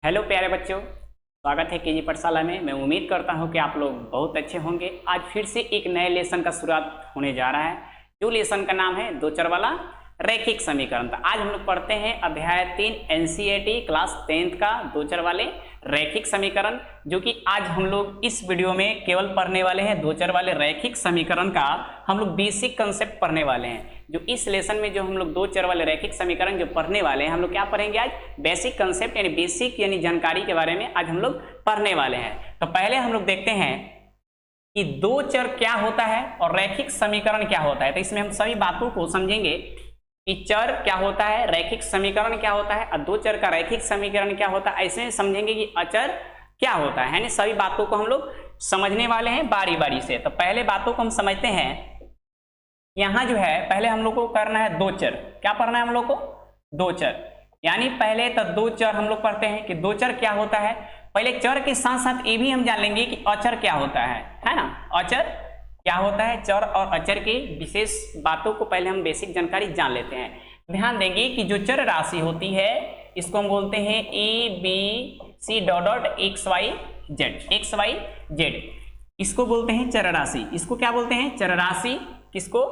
Hello प्यारे बच्चों, स्वागत है केजी पाठशाला में। मैं उम्मीद करता हूं कि आप लोग बहुत अच्छे होंगे। आज फिर से एक नए लेसन का शुरुआत होने जा रहा है, जो लेसन का नाम है दो चर वाला रैखिक समीकरण। तो आज हम लोग पढ़ते हैं अध्याय 3 एनसीईआरटी क्लास 10th का दो चर वाले रैखिक समीकरण, जो कि आज हम लोग इस वीडियो में केवल पढ़ने वाले हैं। दो चर वाले रैखिक समीकरण का हम लोग बेसिक कंसेप्ट पढ़ने वाले हैं। जो इस लेसन में जो हम लोग दो चर वाले रैखिक समीकरण जो पढ़ने वाले हैं, हम लोग क्या पढ़ेंगे आज? बेसिक कंसेप्ट यानी बेसिक यानी जानकारी के बारे में आज हम लोग पढ़ने वाले हैं। तो पहले हम लोग देखते हैं कि दो चर क्या होता है और रैखिक समीकरण क्या होता है। तो इसमें हम सभी बातों को समझेंगे कि चर क्या होता है, रैखिक समीकरण क्या होता है और दो चर का रैखिक समीकरण क्या होता है। ऐसे समझेंगे कि अचर क्या होता है ना। सभी बातों को हम लोग समझने वाले हैं बारी बारी से। तो पहले बातों को हम समझते हैं। यहां जो है पहले हम लोग को करना है दो चर। क्या पढ़ना है हम लोग को? दो चर। यानी पहले तो दो चर हम लोग पढ़ते हैं कि दो चर क्या होता है। पहले चर के साथ साथ ये भी हम जान लेंगे कि अचर क्या होता है ना। अचर क्या होता है, चर और अचर की विशेष बातों को पहले हम बेसिक जानकारी जान लेते हैं। ध्यान देंगे कि जो चर राशि होती है इसको हम बोलते हैं A B C dot dot X Y Z. इसको बोलते हैं चर राशि। इसको क्या बोलते हैं? चर राशि। किसको?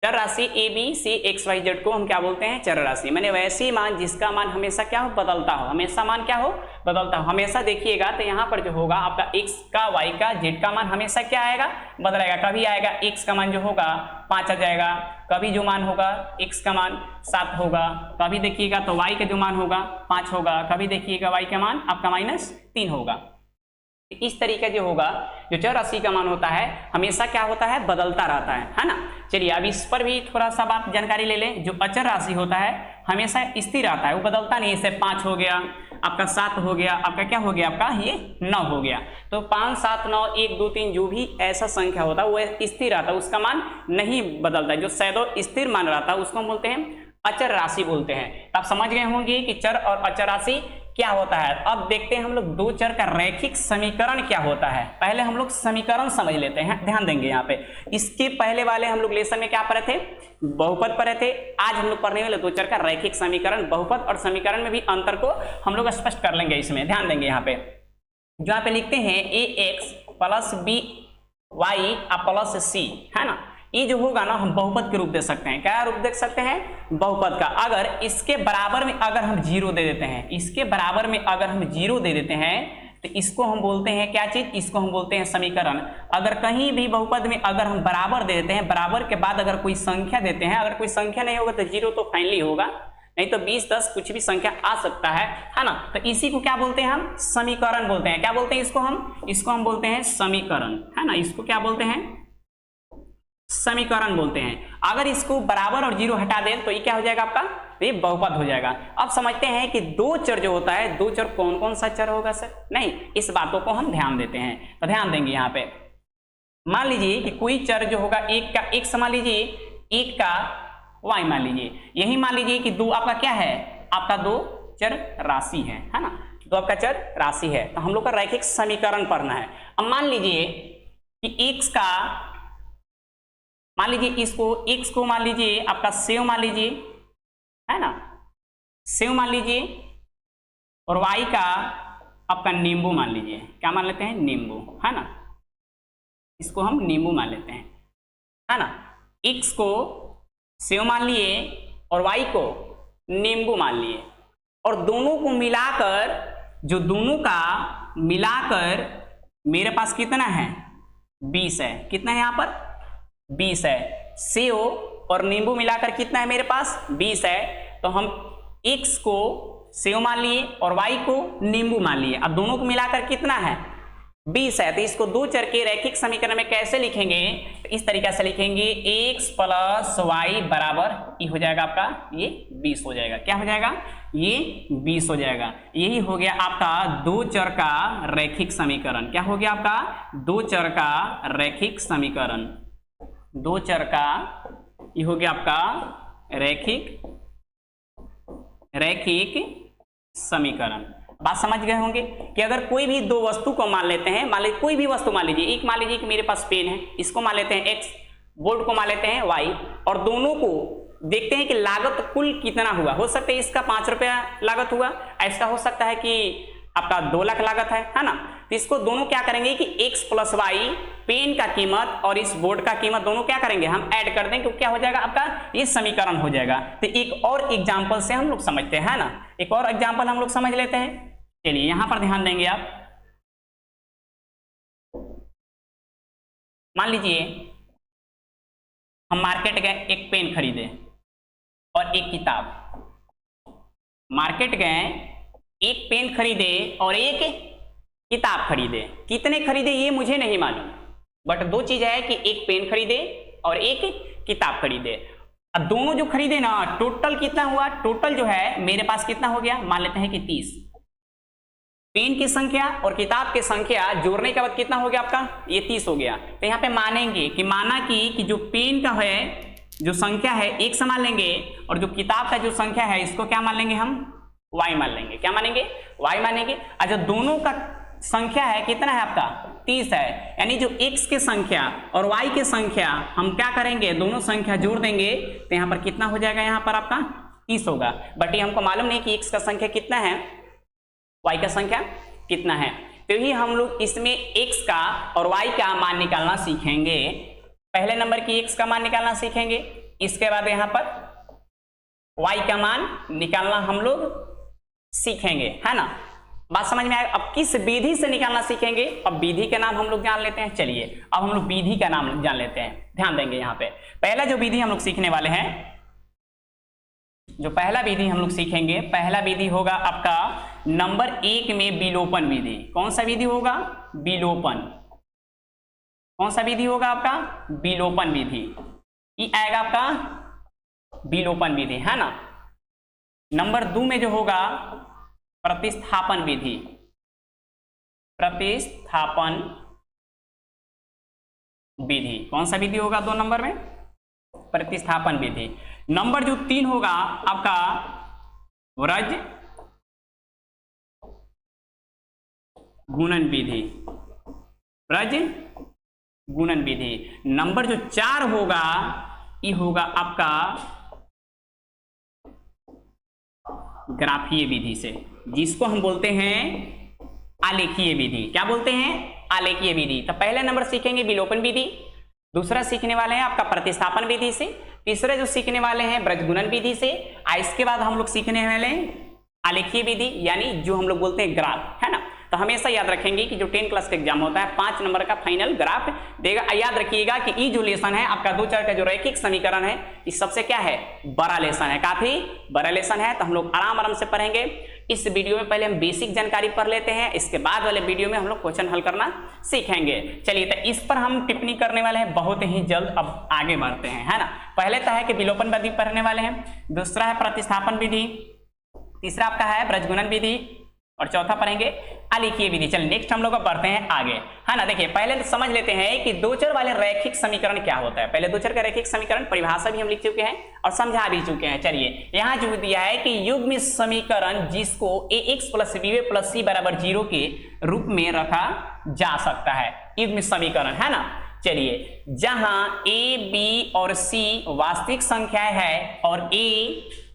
चर राशि A B C X Y Z को हम क्या बोलते हैं? चर राशि। मैंने वैसे मान जिसका मान हमेशा क्या हो? बदलता हो। हमेशा मान क्या हो? बदलता हो। हमेशा देखिएगा तो यहाँ पर जो होगा आपका x का, y का, z का मान हमेशा क्या आएगा? बदलेगा। कभी आएगा x का मान जो होगा 5 आ जाएगा, कभी जो मान होगा x का मान 7 होगा, कभी देखिएगा तो y का जो मान होगा 5 होगा, कभी देखिएगा y का मान आपका -3 होगा। इस तरीके जो होगा, जो चर राशि का मान होता है हमेशा क्या होता है? बदलता रहता है ना। चलिए अब इस पर भी थोड़ा सा आप जानकारी ले लें। जो अचर राशि होता है हमेशा स्थिर रहता है, वो बदलता नहीं। जैसे 5 हो गया, आपका 7 हो गया, आपका क्या हो गया? आपका ये 9 हो गया। तो 5 7 9 1 2 3 जो भी ऐसा संख्या होता है वो स्थिर रहता है, उसका मान नहीं बदलता है। जो सैदो स्थिर मान रहता है उसको हम बोलते हैं अचर राशि बोलते हैं। आप समझ गए होंगे कि चर और अचर राशि क्या होता है। अब देखते हैं हम लोग दो चर का रैखिक समीकरण क्या होता है। पहले हम लोग समीकरण समझ लेते हैं। ध्यान देंगे यहाँ पे। इसके पहले वाले हम लोग लेसन में क्या पढ़े थे? बहुपद पढ़े थे। आज हम लोग पढ़ने वाले दो चर का रैखिक समीकरण। बहुपद और समीकरण में भी अंतर को हम लोग स्पष्ट कर लेंगे इसमें। ध्यान देंगे यहाँ पे जो यहाँ पे लिखते हैं A X plus B Y plus C, है ना। ये जो होगा ना हम बहुपद के रूप दे सकते हैं। क्या रूप देख सकते हैं? बहुपद का। अगर इसके बराबर में अगर हम 0 दे देते हैं, इसके बराबर में अगर हम 0 दे देते हैं तो इसको हम बोलते हैं क्या चीज? इसको हम बोलते हैं समीकरण। अगर कहीं भी बहुपद में अगर हम बराबर दे देते हैं, बराबर के बाद अगर कोई संख्या देते हैं, अगर कोई संख्या नहीं होगा तो 0 तो फाइनली होगा, नहीं तो 20 10 कुछ भी संख्या आ सकता है ना। तो इसी को क्या बोलते हैं हम? समीकरण बोलते हैं। क्या बोलते हैं इसको हम बोलते हैं समीकरण, है ना। इसको क्या बोलते हैं? समीकरण बोलते हैं। अगर इसको बराबर और 0 हटा दें तो ये क्या हो जाएगा आपका? ये बहुपद हो जाएगा। अब समझते हैं कि दो चर जो होता है, दो चर कौन कौन सा चर होगा सर? नहीं, इस बातों को हम ध्यान देते हैं। तो ध्यान देंगे यहाँ पे। मान लीजिए कि कोई चर जो होगा एक का x मान लीजिए, एक का y मान लीजिए। यही मान लीजिए कि दो आपका क्या है? आपका दो चर राशि है ना। दो आपका चर राशि है। तो हम लोग का रैखिक समीकरण पढ़ना है। अब मान लीजिए कि x का, मान लीजिए इसको x को मान लीजिए आपका सेव मान लीजिए, है ना, सेव मान लीजिए, और y का आपका नींबू मान लीजिए। क्या मान लेते हैं? नींबू, है ना। इसको हम नींबू मान लेते हैं, है ना। x को सेव मान लिए और y को नींबू मान लिए, और दोनों को मिलाकर, जो दोनों का मिलाकर मेरे पास कितना है? 20 है। कितना है यहाँ पर? 20 है। सेव और नींबू मिलाकर कितना है मेरे पास? 20 है। तो हम x को सेव मान लिए और y को नींबू मान लिए। अब दोनों को मिलाकर कितना है? 20 है। तो इसको दो चर के रैखिक समीकरण में कैसे लिखेंगे? तो इस तरीके से लिखेंगे x प्लस वाई बराबर ये हो जाएगा आपका, ये 20 हो जाएगा। क्या हो जाएगा? ये 20 हो जाएगा। यही हो गया आपका दो चर का रैखिक समीकरण। क्या हो गया आपका? दो चर का रैखिक समीकरण। दो चर का ये हो गया आपका रैखिक समीकरण। बात समझ गए होंगे कि अगर कोई भी दो वस्तु को मान लेते हैं, मान लीजिए कोई भी वस्तु मान लीजिए, एक मान लीजिए कि मेरे पास पेन है, इसको मान लेते हैं x, बोर्ड को मान लेते हैं y, और दोनों को देखते हैं कि लागत कुल कितना हुआ। हो सकता है इसका 5 रुपया लागत हुआ, ऐसा हो सकता है कि आपका 2 लाख लागत है ना। तो इसको दोनों क्या करेंगे कि x प्लस वाई पेन का कीमत और इस बोर्ड का कीमत दोनों क्या करेंगे हम ऐड कर देंगे, तो क्या हो जाएगा आपका ये समीकरण हो जाएगा। तो एक और एग्जाम्पल से हम लोग समझते हैं ना, एक और एग्जाम्पल हम लोग समझ लेते हैं। चलिए यहां पर ध्यान देंगे आप, मान लीजिए हम मार्केट गए, एक पेन खरीदे और एक किताब। मार्केट गए, एक पेन खरीदे और एक किताब खरीदे। कितने खरीदे ये मुझे नहीं मालूम, बट 2 चीज है कि एक पेन खरीदे और एक किताब खरीदे। अब दोनों जो खरीदे ना, टोटल कितना हुआ, टोटल जो है मेरे पास कितना हो गया, मान लेते हैं कि 30। पेन की संख्या और किताब की संख्या जोड़ने के बाद कितना हो गया आपका, ये 30 हो गया। तो यहाँ पे मानेंगे कि माना कि जो पेन का है जो संख्या है एक समान लेंगे, और जो किताब का जो संख्या है इसको क्या मान लेंगे हम, y मान लेंगे। क्या मानेंगे, y मानेंगे। अच्छा दोनों का संख्या है कितना है आपका 30 है, यानी जो x की संख्या और y की संख्या हम क्या करेंगे, दोनों संख्या जोड़ देंगे तो यहाँ पर कितना हो जाएगा, यहाँ पर आपका 30 होगा। बट ये हमको मालूम नहीं कि x का संख्या कितना है, y का संख्या कितना है। तो ही हम लोग इसमें x का और y का मान निकालना सीखेंगे। पहले नंबर की x का मान निकालना सीखेंगे, इसके बाद यहाँ पर y का मान निकालना हम लोग सीखेंगे, है ना। बात समझ में आया। अब किस विधि से निकालना सीखेंगे, अब विधि का नाम हम लोग जान लेते हैं। चलिए अब हम लोग विधि का नाम जान लेते हैं, ध्यान देंगे यहाँ पे। पहला जो विधि हम लोग सीखने वाले हैं, जो पहला विधि हम लोग सीखेंगे, पहला विधि होगा आपका नंबर 1 में विलोपन विधि। कौन सा विधि होगा, विलोपन। कौन सा विधि होगा आपका, विलोपन विधि। ये आएगा आपका विलोपन विधि, है ना। नंबर 2 में जो होगा प्रतिस्थापन विधि। प्रतिस्थापन विधि कौन सा विधि होगा 2 नंबर में, प्रतिस्थापन विधि। नंबर जो 3 होगा आपका व्रज गुणन विधि। व्रज गुणन विधि। नंबर जो 4 होगा ये होगा आपका ग्राफीय विधि से, जिसको हम बोलते हैं आलेखीय विधि। क्या बोलते हैं, आलेखीय विधि। तो पहले नंबर सीखेंगे विलोपन विधि, दूसरा सीखने वाले हैं आपका प्रतिस्थापन विधि से, तीसरे जो सीखने वाले हैं ब्रजगुणन विधि से, इसके बाद हम लोग सीखने वाले हैं आलेखीय विधि, यानी जो हम लोग बोलते हैं ग्राफ, है ना। तो हमेशा याद रखेंगे कि जो 10 क्लास का एग्जाम होता है 5 नंबर का फाइनल ग्राफ देगा। याद रखिएगा कि ये जो लेसन है आपका 2 चर का जो रैखिक समीकरण है, इस सबसे क्या है, बड़ा लेसन है, काफी बड़ा लेसन है। तो हम लोग आराम आराम से पढ़ेंगे। इस वीडियो में पहले हम बेसिक जानकारी पढ़ लेते हैं, इसके बाद वाले वीडियो में हम लोग क्वेश्चन हल करना सीखेंगे। चलिए तो इस पर हम टिप्पणी करने वाले हैं बहुत ही जल्द। अब आगे बढ़ते हैं, है ना। पहले तो है कि विलोपन विधि पढ़ने वाले हैं, दूसरा है प्रतिस्थापन विधि, तीसरा आपका है ब्रजगुणन विधि, और चौथा पढ़ेंगे आलेखीय विधि। चलिए नेक्स्ट हम लोग बढ़ते हैं आगे, है ना। देखिए पहले तो समझ लेते हैं कि 2 चर वाले रैखिक समीकरण क्या होता है। पहले 2 चर का रैखिक समीकरण परिभाषा भी हम लिख चुके हैं और समझा भी चुके हैं। चलिए यहाँ जो दिया है कि युग्म समीकरण जिसको ax plus by plus c बराबर 0 के रूप में रखा जा सकता है, युग्म समीकरण, है ना। चलिए जहां a b और c वास्तविक संख्याएं है और a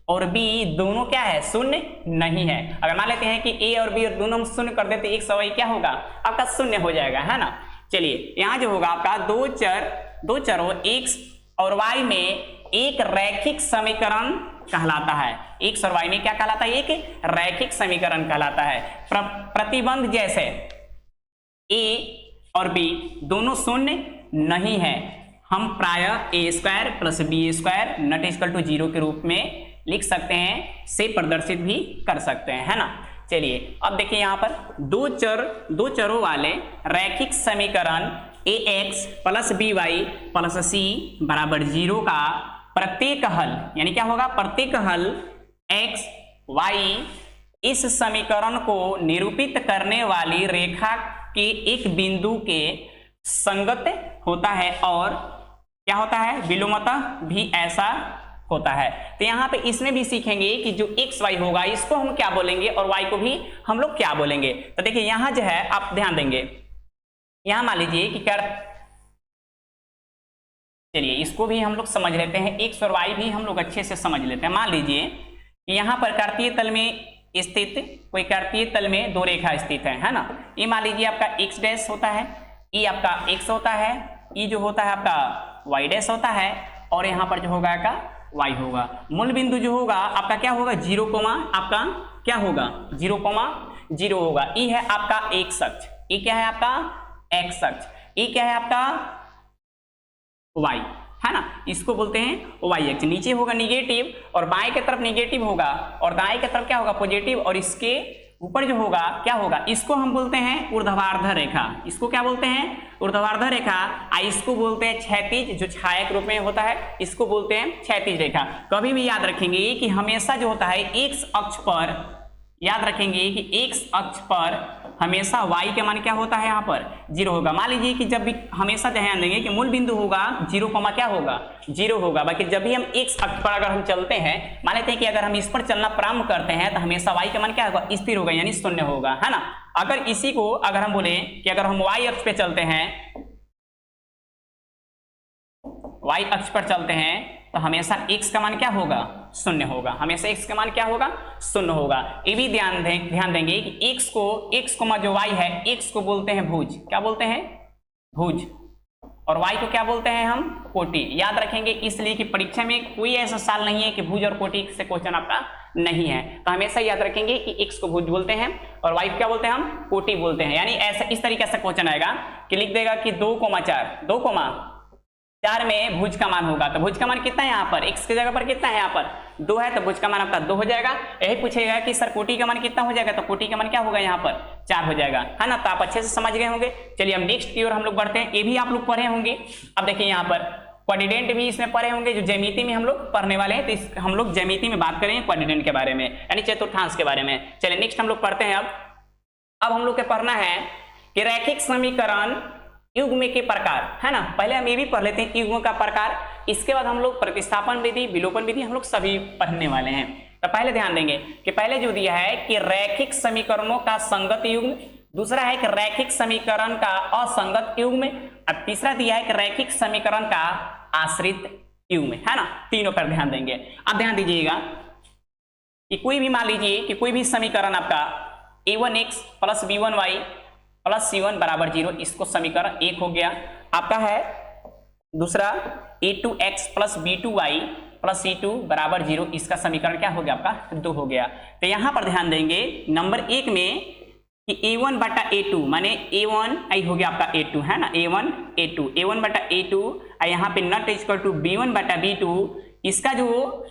और b दोनों क्या है, शून्य नहीं है। अगर मान लेते हैं कि a और b और दोनों हम शून्य कर देते एक सवाई क्या होगा आपका, शून्य हो जाएगा, है ना। चलिए यहाँ जो होगा आपका 2 चरों x और y में एक रैखिक समीकरण कहलाता है। x और y में क्या कहलाता है, एक रैखिक समीकरण कहलाता है। प्रतिबंध जैसे a और b दोनों शून्य नहीं है, हम प्रायः a square plus B square not equal to 0 के रूप में लिख सकते हैं, से प्रदर्शित भी कर सकते हैं, है ना। चलिए अब देखिए यहाँ पर 2 चरों वाले रैखिक समीकरण ax plus by plus c बराबर 0 का प्रत्येक हल, यानी क्या होगा, प्रत्येक हल x y इस समीकरण को निरूपित करने वाली रेखा के एक बिंदु के संगत होता है, और क्या होता है, विलोमतः भी ऐसा होता है। तो यहाँ पे इसमें भी सीखेंगे कि जो x y होगा इसको हम क्या बोलेंगे और y को भी हम लोग क्या बोलेंगे। तो देखिए यहाँ जो है आप ध्यान देंगे, यहाँ मान लीजिए कि क्या, चलिए इसको भी हम लोग समझ लेते हैं, x और y भी हम लोग अच्छे से समझ लेते हैं। मान लीजिए कि यहाँ पर कार्तीय तल में स्थित कोई कर्तीय तल में दो रेखा स्थित है ना। ये मान लीजिए आपका x डैश होता है, ये आपका x होता है, ये जो होता है आपका y डैश होता है, और यहाँ पर जो होगा आपका y होगा। मूल बिंदु जो होगा आपका क्या होगा, 0 कोमा आपका क्या होगा 0,0 होगा। ये है आपका x अक्ष, ये क्या है आपका x अक्ष, ये क्या है आपका y है ना, इसको बोलते हैं y अक्ष। नीचे होगा निगेटिव और बाएं की तरफ निगेटिव होगा और दाएं की तरफ क्या होगा पॉजिटिव, और इसके ऊपर जो होगा क्या होगा, इसको हम बोलते हैं ऊर्ध्वाधर रेखा। इसको क्या बोलते हैं, ऊर्ध्वाधर रेखा। इसको बोलते हैं क्षैतिज, जो छाया के रूप में होता है, इसको बोलते हैं क्षैतिज रेखा। कभी भी याद रखेंगे कि हमेशा जो होता है x अक्ष पर, याद रखेंगे कि x अक्ष पर हमेशा y का मान क्या होता है, यहाँ पर 0 होगा। मान लीजिए कि जब भी हमेशा ध्यान देंगे कि मूल बिंदु होगा 0 कोमा क्या होगा 0 होगा। बाकी जब भी हम x अक्ष पर अगर हम चलते हैं, मान लेते हैं कि अगर हम इस पर चलना प्रारंभ करते हैं तो हमेशा y का मान क्या होगा, स्थिर होगा, यानी 0 होगा, है ना। अगर इसी को अगर हम बोले कि अगर हम y अक्ष पे चलते हैं, y अक्ष पर चलते हैं तो हमेशा x का मान क्या होगा 0 होगा, हमेशा x का मान क्या होगा 0 होगा। ये भी ध्यान देंगे कि x को जो y है, x को बोलते हैं भुज, क्या बोलते हैं भुज, और y को क्या बोलते हैं हम कोटि। याद रखेंगे इसलिए कि परीक्षा में कोई ऐसा साल नहीं है कि भुज और कोटि से क्वेश्चन आपका नहीं है, तो हमेशा याद रखेंगे कि x को भुज बोलते हैं और y को क्या बोलते हैं हम कोटि बोलते हैं। यानी ऐसा इस तरीके से क्वेश्चन आएगा कि लिख देगा कि 2,4 में भुज का मान होगा, तो भुज का मान कितना है यहाँ पर, x की जगह पर कितना है यहाँ पर 2 है, तो भुज का मान आपका 2 हो जाएगा। यही पूछेगा कि सर कोटि का मान कितना हो जाएगा, तो कोटि का मान क्या होगा यहाँ पर 4 हो जाएगा, है ना। तो आप अच्छे से समझ गए होंगे। चलिए हम नेक्स्ट की ओर हम लोग बढ़ते हैं। ये भी आप लोग पढ़े होंगे। अब देखिए यहाँ पर क्वाड्रेंट भी इसमें पढ़े होंगे, जो ज्यामिति में हम लोग पढ़ने वाले हैं, तो हम लोग ज्यामिति में बात करेंगे क्वाड्रेंट के बारे में, यानी चतुर्थांश के बारे में। चलिए नेक्स्ट हम लोग पढ़ते हैं। अब हम लोग को पढ़ना है कि रैखिक समीकरण युग्म के प्रकार, है ना। पहले हम ये भी पढ़ लेते हैं युग्म का प्रकार, इसके बाद हम लोग प्रतिस्थापन विधि, विलोपन विधि हम लोग सभी पढ़ने वाले हैं। तो पहले ध्यान देंगे कि पहले जो दिया है कि रैखिक समीकरणों का संगत युग्म, दूसरा है कि रैखिक समीकरण का असंगत युग्म, अब तीसरा दिया है कि रैखिक समीकरण का आश्रित युग्म, है ना। तीनों पर ध्यान देंगे। अब ध्यान दीजिएगा कि कोई भी मान लीजिए कि कोई भी समीकरण आपका a1x plus b1y plus c1 बराबर 0, इसको समीकरण 1 हो गया आपका है। दूसरा a2x plus b2y plus c2 बराबर 0, इसका समीकरण क्या हो गया आपका 2 हो गया। तो यहां पर ध्यान देंगे नंबर 1 में कि a1 बटा a2 माने a1 आई हो गया आपका a2, है ना, a1 बटा a2, यहाँ पे नॉट इक्वल टू b1 बटा b2, इसका जो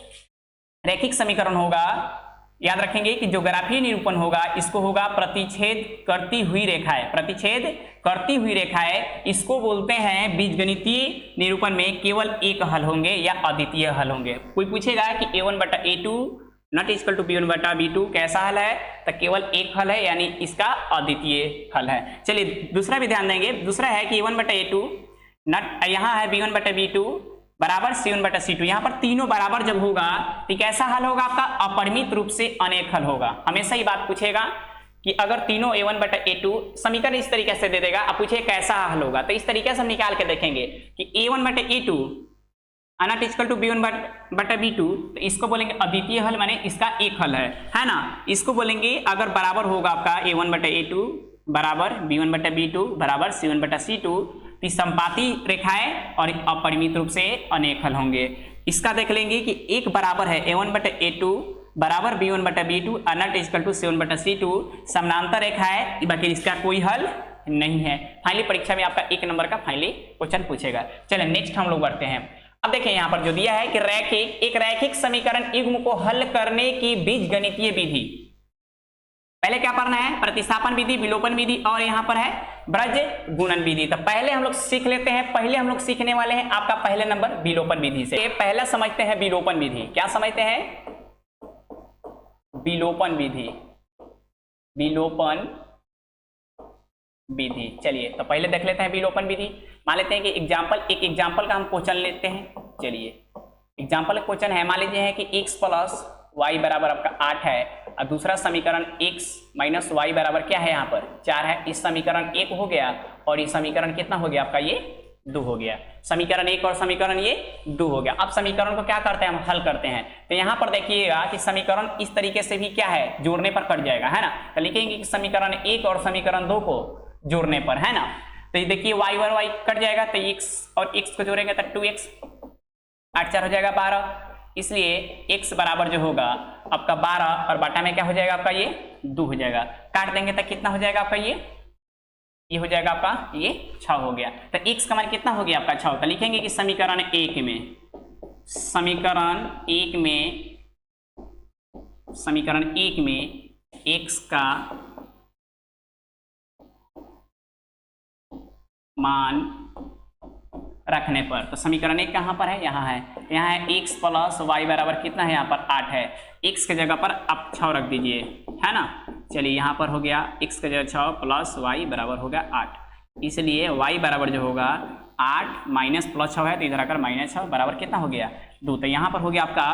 रैखिक समीकरण होगा, याद रखेंगे कि जो ग्राफीय निरूपण होगा इसको होगा प्रतिच्छेद करती हुई रेखाएं, प्रतिच्छेद करती हुई रेखाएं, इसको बोलते हैं बीजगणितीय निरूपण में केवल एक हल होंगे या अद्वितीय हल होंगे। कोई पूछेगा कि a1 बटा a2 not equal to b1 बटा b2 कैसा हल है, तो केवल एक हल है, यानी इसका अद्वितीय हल है। चलिए दूसरा भी ध्यान देंगे। दूसरा है कि a1 बटा a2 नॉट, यहाँ है b1 बटा b2 बराबर c1 बटा c2, यहाँ पर तीनों बराबर जब होगा तो कैसा हल होगा आपका, अपरिमित रूप से अनेक हल होगा। हमेशा ही बात पूछेगा कि अगर तीनों a1 बटा a2 समीकरण इस तरीके से दे देगा, अब पूछे कैसा हल होगा, तो इस तरीके से हम निकाल के देखेंगे कि a1 बटा a2 not equal to b1 बटा b2, तो इसको बोलेंगे अद्वितीय हल, माने इसका एक हल है ना। इसको बोलेंगे अगर बराबर होगा आपका a1 बटा a2 बराबर b1 बटा b2 बराबर c1 बटा c2, संपाती रेखाएं और अपरिमित रूप से अनेक हल होंगे। इसका देख लेंगे कि एक बराबर है a1 बटा a2 बराबर b1 बटा b2 not equal to c1 बटा c2, समानांतर रेखा है, बाकी इसका कोई हल नहीं है। फाइनली परीक्षा में आपका 1 नंबर का फाइनली क्वेश्चन पूछेगा। चलिए नेक्स्ट हम लोग बढ़ते हैं। अब देखिए यहाँ पर जो दिया है कि एक रैखिक समीकरण युग्म को हल करने की बीजगणितीय विधि, पहले क्या पढ़ना है, प्रतिस्थापन विधि, विलोपन विधि, और यहाँ पर है ब्रज गुणन विधि। तो पहले हम लोग सीख लेते हैं, पहले हम लोग सीखने वाले हैं आपका पहले नंबर विलोपन विधि से। पहला समझते हैं विलोपन विधि। क्या समझते हैं, विलोपन विधि, विलोपन विधि। चलिए तो पहले देख लेते हैं विलोपन विधि। मान लेते हैं कि एक एग्जाम्पल का हम क्वेश्चन लेते हैं। चलिए एग्जाम्पल क्वेश्चन है, मान लीजिए है कि x प्लस y बराबर आपका 8 है और दूसरा समीकरण x माइनस y बराबर क्या है, यहाँ पर 4 है। इस समीकरण 1 हो गया और इस समीकरण कितना हो गया आपका ये 2 हो गया। समीकरण 1 और समीकरण ये 2 हो गया। अब समीकरण को क्या करते हैं, हम हल करते हैं। तो यहाँ पर देखिएगा कि समीकरण इस तरीके से भी क्या है, जोड़ने पर कट जाएगा, है ना। तो लिखेंगे कि समीकरण 1 और समीकरण 2 को जोड़ने पर, है ना। तो ये देखिए y और y कट जाएगा, तो x और x को जोड़ेंगे तो 2x, 8 4 हो जाएगा 12। इसलिए x बराबर जो होगा आपका 12 और बाटा में क्या हो जाएगा आपका ये 2 हो जाएगा। काट देंगे तो कितना हो जाएगा आपका ये हो जाएगा आपका ये 6 हो गया। तो x का मान कितना हो गया आपका 6। तो लिखेंगे कि समीकरण 1 में x का मान रखने पर, तो समीकरण 1 कहां पर है, यहाँ है x प्लस वाई बराबर कितना है, यहाँ पर 8 है। x के जगह पर आप 6 रख दीजिए, है ना। चलिए यहाँ पर हो गया x के जगह 6 प्लस वाई बराबर हो गया 8। इसलिए y बराबर जो होगा 8 माइनस प्लस 6 है, तो इधर आकर माइनस 6 बराबर कितना हो गया 2। तो यहाँ पर हो गया आपका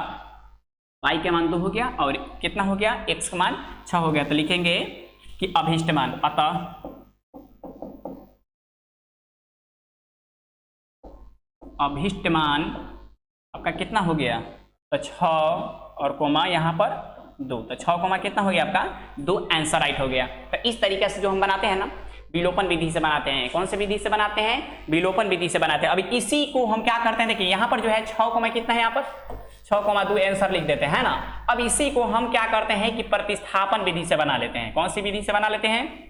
y के मान 2 हो गया और कितना हो गया x का मान 6 हो गया। तो लिखेंगे कि अभिष्ट मान, अतः अभिष्ट मान आपका कितना हो गया, तो 6 और कोमा यहाँ पर 2, तो 6 कोमा कितना हो गया आपका 2, आंसर राइट हो गया। तो इस तरीके से जो हम बनाते हैं ना, विलोपन विधि से बनाते हैं। कौन से विधि से बनाते हैं, विलोपन विधि से बनाते हैं। अभी इसी को हम क्या करते हैं, देखिए यहाँ पर जो है 6 कोमा कितना है, यहाँ पर 6 कोमा 2 आंसर लिख देते हैं ना। अब इसी को हम क्या करते हैं कि प्रतिस्थापन विधि से बना लेते हैं। कौन सी विधि से बना लेते हैं,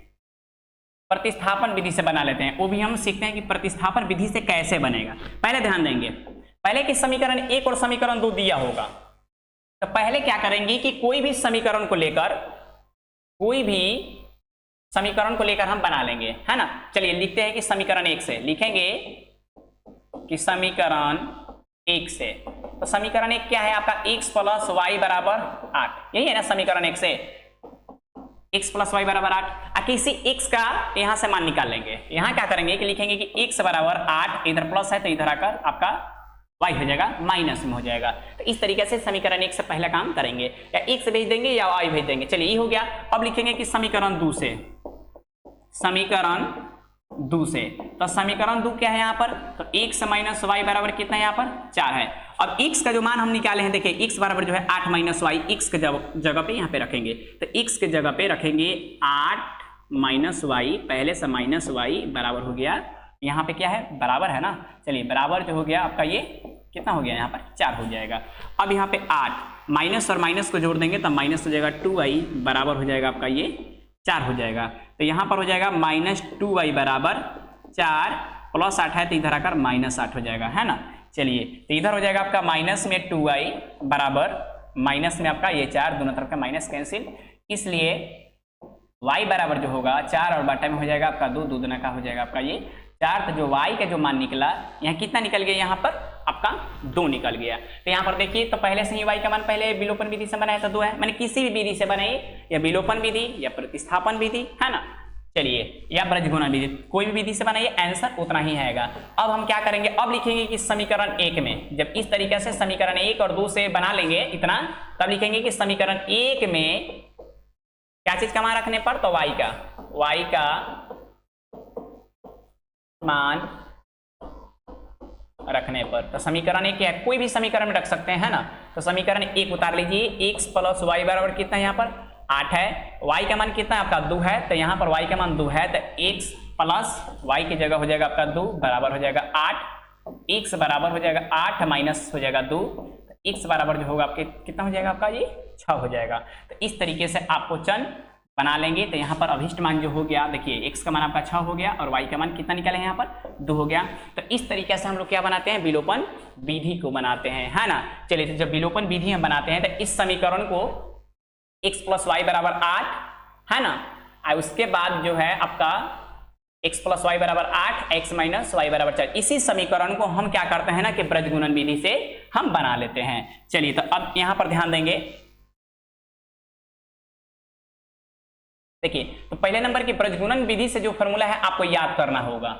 प्रतिस्थापन विधि से बना लेते हैं। वो भी हम सीखते हैं कि प्रतिस्थापन विधि से कैसे बनेगा। पहले ध्यान देंगे, पहले कि समीकरण 1 और समीकरण 2 दिया होगा, तो पहले क्या करेंगे कि कोई भी समीकरण को लेकर हम बना लेंगे, है ना। चलिए लिखते हैं कि समीकरण 1 से, लिखेंगे कि समीकरण 1 से, तो समीकरण 1 क्या है आपका, x प्लस वाई बराबर 8, यही है ना समीकरण 1 से, x प्लस वाई बराबर 8। किसी x का यहां से मान निकाल लेंगे। यहां क्या करेंगे कि लिखेंगे कि x बराबर 8, इधर प्लस है तो इधर आकर आपका y हो जाएगा, माइनस में हो जाएगा। तो इस तरीके से समीकरण 1 से पहला काम करेंगे, या x भेज देंगे या y भेज देंगे। चलिए ये हो गया। अब लिखेंगे कि समीकरण 2 से, तो समीकरण 2 क्या है यहाँ पर, तो x माइनस वाई बराबर कितना है, यहाँ पर 4 है। अब x का जो मान हम निकाले हैं, देखिए x बराबर जो है 8 माइनस वाई, x के जगह पे यहाँ पे रखेंगे, तो x के जगह पे रखेंगे 8 माइनस वाई, पहले से माइनस वाई बराबर हो गया, यहाँ पे क्या है बराबर है ना। चलिए बराबर जो हो गया आपका ये कितना हो गया, यहाँ पर 4 हो जाएगा। अब यहाँ पे 8 माइनस और माइनस को जोड़ देंगे तब माइनस हो जाएगा 2y बराबर हो जाएगा आपका ये 4 हो जाएगा। तो यहाँ पर हो जाएगा माइनस 2y बराबर 4, प्लस 8 है तो इधर आकर माइनस 8 हो जाएगा, है ना। चलिए तो इधर हो जाएगा आपका माइनस में 2y बराबर माइनस में आपका ये 4, दोनों तरफ का माइनस कैंसिल, इसलिए y बराबर जो होगा 4 और बाटा में हो जाएगा आपका 2, 2 दूना का हो जाएगा आपका ये 4। तो जो y का जो मान निकला, यहाँ कितना निकल गया, यहाँ पर आपका 2 निकल गया। तो यहाँ पर देखिए, तो पहले से ही y का मान पहले विलोपन विधि से बनाया था 2 है, मैंने किसी भी विधि से बनाइए, या विलोपन विधि या प्रतिस्थापन विधि, है ना। चलिए या ब्रजगुणन विधि, कोई भी विधि से बनाइए, आंसर उतना ही आएगा। अब हम क्या करेंगे, अब लिखेंगे कि समीकरण 1 में, जब इस तरीके से समीकरण 1 और 2 से बना लेंगे इतना, तब लिखेंगे कि समीकरण 1 में क्या चीज का मान रखने पर, तो y का मान रखने पर। तो समीकरण 1 क्या है, कोई भी समीकरण में रख सकते हैं, है ना। तो समीकरण 1 उतार लीजिए, x प्लस वाई बराबर कितना है, यहाँ पर 8 है, y का मान कितना है आपका 2 है, तो यहाँ पर y का मान 2 है, तो x प्लस y की जगह हो जाएगा आपका 2 बराबर हो जाएगा 8, x बराबर हो जाएगा 8 माइनस हो जाएगा 2, x बराबर जो होगा आपके कितना हो जाएगा आपका ये 6 हो जाएगा। तो इस तरीके से आप क्वेश्चन बना लेंगे। तो यहाँ पर अभिष्ट मान जो हो गया, देखिए x का मान आपका 6 हो गया और y का मान कितना निकले हैं, यहाँ पर 2 हो गया। तो इस तरीके से हम लोग क्या बनाते हैं, विलोपन विधि को बनाते हैं, है ना। चलिए तो जब विलोपन विधि हम बनाते हैं, तो इस समीकरण को x प्लस वाई बराबर 8, है ना, और उसके बाद जो है आपका x प्लस वाई बराबर 8, x माइनस वाई बराबर 4, इसी समीकरण को हम क्या करते हैं ना कि ब्रजगुणन विधि से हम बना लेते हैं। चलिए तो अब यहां पर ध्यान देंगे, देखिए तो पहले नंबर की ब्रजगुणन विधि से जो फॉर्मूला है आपको याद करना होगा।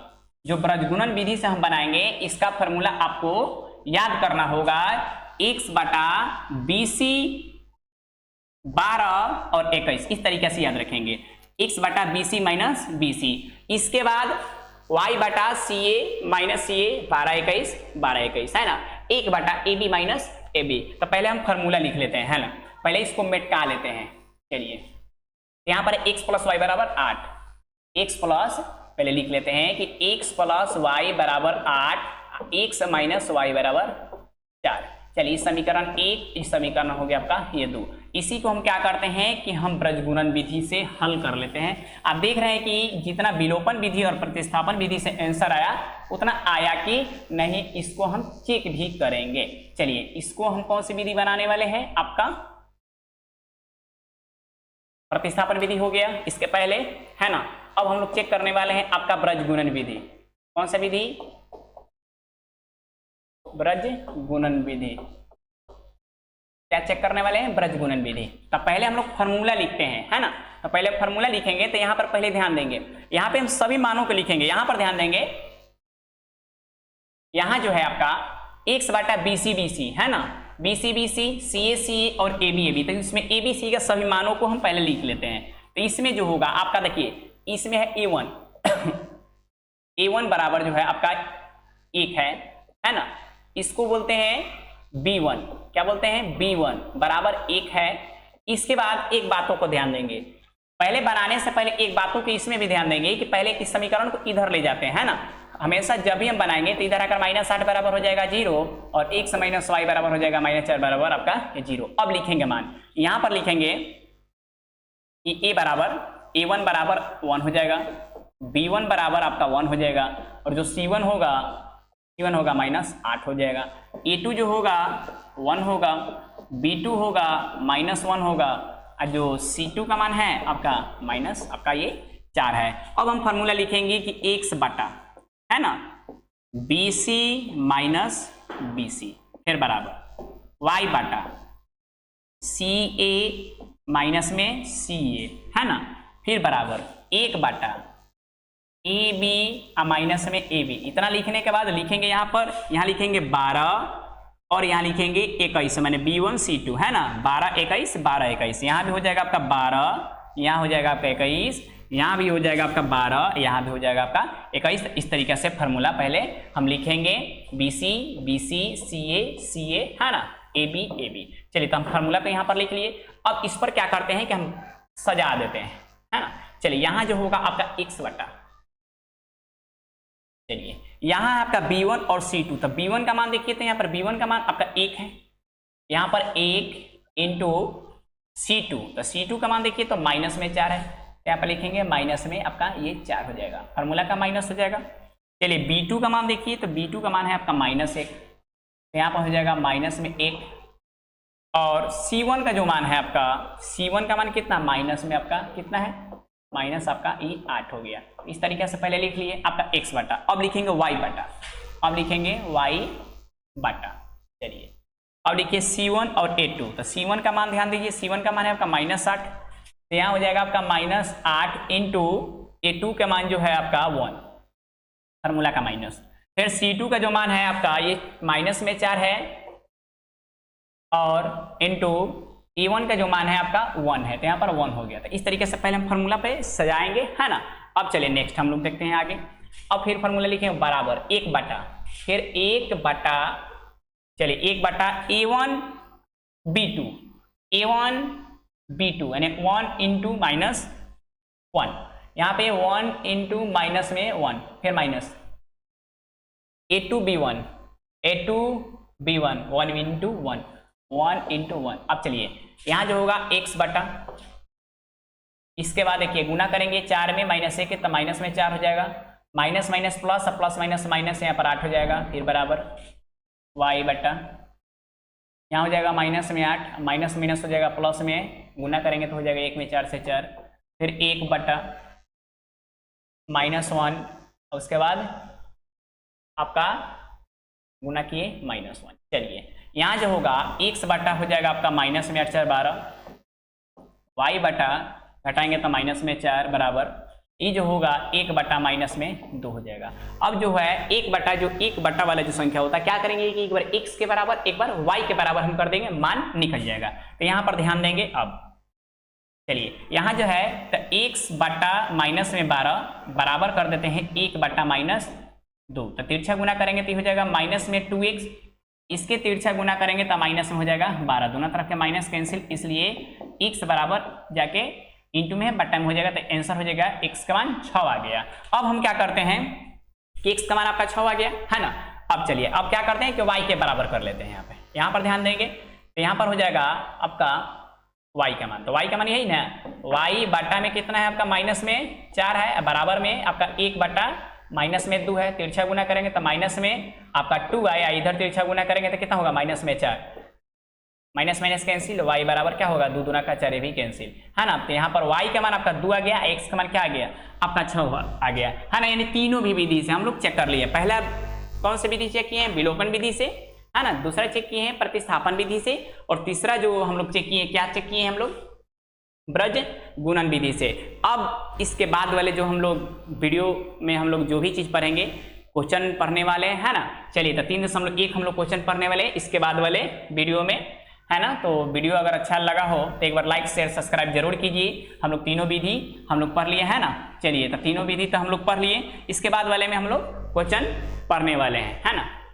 जो ब्रजगुणन विधि से हम बनाएंगे इसका फॉर्मूला आपको याद करना होगा, x बटा BC 12 और 21, इस तरीके से याद रखेंगे, x बटा BC माइनस BC। इसके बाद y बटा सी ए माइनस सी ए 12 21 है ना, 1 बटा A B minus A B. तो पहले हम फार्मूला लिख लेते हैं, है ना, पहले इसको मेटका लेते हैं। चलिए यहाँ पर x प्लस वाई बराबर 8, x प्लस पहले लिख लेते हैं कि x प्लस वाई बराबर 8, x माइनस वाई बराबर 4। चलिए इस समीकरण 1, इस समीकरण हो गया आपका ये 2। इसी को हम क्या करते हैं कि हम ब्रजगुणन विधि से हल कर लेते हैं। आप देख रहे हैं कि जितना विलोपन विधि और प्रतिस्थापन विधि से आंसर आया उतना आया कि नहीं, इसको हम चेक भी करेंगे। चलिए इसको हम कौन सी विधि बनाने वाले हैं, आपका प्रतिस्थापन विधि हो गया इसके पहले, है ना। अब हम लोग चेक करने वाले हैं आपका ब्रजगुणन विधि। कौन सा विधि, ब्रजगुणन विधि। क्या चेक करने वाले हैं, ब्रजगुणन विधि। तो पहले हम लोग फार्मूला लिखते हैं, है ना। तो पहले फार्मूला लिखेंगे तो यहां पर पहले ध्यान देंगे, यहां पे हम सभी मानों को लिखेंगे। यहां पर ध्यान देंगे, यहां जो है आपका x बटा बी सी है ना, बी सी सी ए और ए बी तो इसमें ए बी सी का सभी मानों को हम पहले लिख लेते हैं। तो इसमें जो होगा आपका, देखिए इसमें है a1 बराबर जो है आपका 1 है ना। इसको बोलते हैं b1, क्या बोलते हैं, b1 बराबर 1 है। इसके बाद एक बातों को ध्यान देंगे, पहले बनाने से पहले एक बातों को इसमें भी ध्यान देंगे कि पहले इस समीकरण को इधर ले जाते हैं, है ना। हमेशा जब भी हम बनाएंगे तो इधर आकर -8 बराबर हो जाएगा 0 और x माइनस वाई बराबर हो जाएगा -4 बराबर आपका 0। अब लिखेंगे मान, यहां पर लिखेंगे कि a बराबर a1 बराबर 1 हो जाएगा, b1 बराबर आपका 1 हो जाएगा और जो c1 होगा -8 हो जाएगा। a2 जो होगा 1 होगा, b2 होगा -1 होगा और जो c2 का मान है आपका माइनस आपका ये 4 है। अब हम फार्मूला लिखेंगे कि x बटा, है ना, BC माइनस BC फिर बराबर y बटा CA माइनस में CA, है ना, फिर बराबर 1 बटा AB माइनस में AB। इतना लिखने के बाद लिखेंगे यहाँ पर, यहाँ लिखेंगे 12 और यहाँ लिखेंगे 21, मैंने B1 C2, है ना, 12 21, यहाँ भी हो जाएगा आपका 12, यहाँ हो जाएगा आपका 21, यहाँ भी हो जाएगा आपका 12, यहाँ भी हो जाएगा आपका 21। इस तरीके से फार्मूला पहले हम लिखेंगे BC BC CA CA, है ना, AB AB। चलिए तो हम फार्मूला पे यहाँ पर लिख लिए। अब इस पर क्या करते हैं कि हम सजा देते हैं, है ना। चलिए यहाँ जो होगा आपका x बटा, चलिए यहाँ आपका b1 और c2, तो b1 का मान देखिए, तो यहाँ पर b1 का मान आपका 1 है, यहाँ पर 1 इंटू c2, तो c2 का मान देखिए तो माइनस में 4 है, यहाँ पर लिखेंगे माइनस में आपका ये 4 हो जाएगा, फार्मूला का माइनस हो जाएगा। चलिए b2 का मान देखिए, तो b2 का मान है आपका -1, तो यहाँ पर हो जाएगा माइनस में 1 और c1 का जो मान है आपका, c1 का मान कितना, माइनस में आपका कितना है, माइनस आपका ये 8 हो गया। इस तरीके से पहले लिख लिए आपका x बटा। अब लिखेंगे y बटा, अब लिखेंगे y बटा। चलिए अब लिखिए c1 और a2, तो c1 का मान ध्यान दीजिए, c1 का मान है आपका -8, तो यहाँ हो जाएगा आपका -8 इंटू a2 का मान जो है आपका 1, फार्मूला का माइनस। फिर c2 का जो मान है आपका ये माइनस में 4 है और इंटू a1 का जो मान है आपका 1 है, तो यहाँ पर 1 हो गया। तो इस तरीके से पहले हम फार्मूला पे सजाएंगे, है ना। अब चलिए नेक्स्ट हम लोग देखते हैं आगे। अब फिर फार्मूला लिखेंगे बराबर 1 बटा, फिर 1 बटा, चलिए 1 बटा a1 b2 यानी 1 इंटू -1, यहाँ पे 1 इंटू माइनस में 1, फिर minus a2 b1 1 into 1 into 1। अब चलिए यहाँ जो होगा x बटा, इसके बाद देखिए गुना करेंगे 4 में -1 तो माइनस में 4 हो जाएगा, minus minus plus, plus minus minus, यहाँ पर 8 हो जाएगा, फिर बराबर y बटा, यहाँ हो जाएगा माइनस में 8, माइनस माइनस हो जाएगा प्लस में, गुना करेंगे तो हो जाएगा 1 में 4 से 4, फिर 1 बटा -1, उसके बाद आपका गुना किए -1। चलिए यहाँ जो होगा x बटा हो जाएगा आपका माइनस में 8 4 12, y बटा घटाएंगे तो माइनस में 4 बराबर, ये जो होगा 1 बटा माइनस में 2 हो जाएगा। अब जो है 1 बटा, जो 1 बटा वाला जो संख्या होता है क्या करेंगे कि एक बार x के बराबर एक बार y के बराबर हम कर देंगे, मान निकल जाएगा। तो यहाँ पर ध्यान देंगे। अब चलिए यहाँ जो है तो x बटा माइनस में 12 बराबर कर देते हैं 1 बटा माइनस 2, तो तिरछा गुना करेंगे तो हो जाएगा माइनस में 2x, इसके तिरछा गुना करेंगे तो माइनस में हो जाएगा 12, दोनों तरफ के माइनस कैंसिल, इसलिए x बराबर जाके इंटू में बट्टा में हो जाएगा, तो आंसर हो जाएगा x का मान 6 आ गया। अब हम क्या करते हैं कि x का मान आपका 6 आ गया है ना। अब चलिए अब क्या करते हैं कि y के बराबर कर लेते हैं। यहाँ पर ध्यान देंगे तो यहाँ पर हो जाएगा आपका y का मान, तो y का मान यही ना, y बटा में कितना है आपका माइनस में 4 है, बराबर में आपका 1 बटा माइनस में 2 है, तिरछा गुना करेंगे तो माइनस में आपका 2 आया, इधर तिरछा गुना करेंगे तो कितना होगा माइनस में 4, माइनस माइनस कैंसिल, y बराबर क्या होगा 2 दूना का 4, ये भी कैंसिल है ना। तो यहाँ पर y का मान आपका 2 आ गया, x का मान क्या आ गया आपका 6 आ गया है ना। यानी तीनों भी विधि से हम लोग चेक कर लिए। पहला कौन सी विधि चेक किए हैं, विलोपन विधि से है ना, दूसरा चेक किए हैं प्रतिस्थापन विधि से, और तीसरा जो हम लोग चेक किए क्या चेक किए हैं हम लोग ब्रज गुणन विधि से। अब इसके बाद वाले जो हम लोग वीडियो में हम लोग जो भी चीज पढ़ेंगे क्वेश्चन पढ़ने वाले है ना। चलिए तो 3.1 हम लोग क्वेश्चन पढ़ने वाले इसके बाद वाले वीडियो में है ना। तो वीडियो अगर अच्छा लगा हो तो एक बार लाइक शेयर सब्सक्राइब जरूर कीजिए। हम लोग तीनों विधि हम लोग पढ़ लिए है ना। चलिए तो तीनों विधि तो हम लोग पढ़ लिए, इसके बाद वाले में हम लोग क्वेश्चन पढ़ने वाले हैं है ना।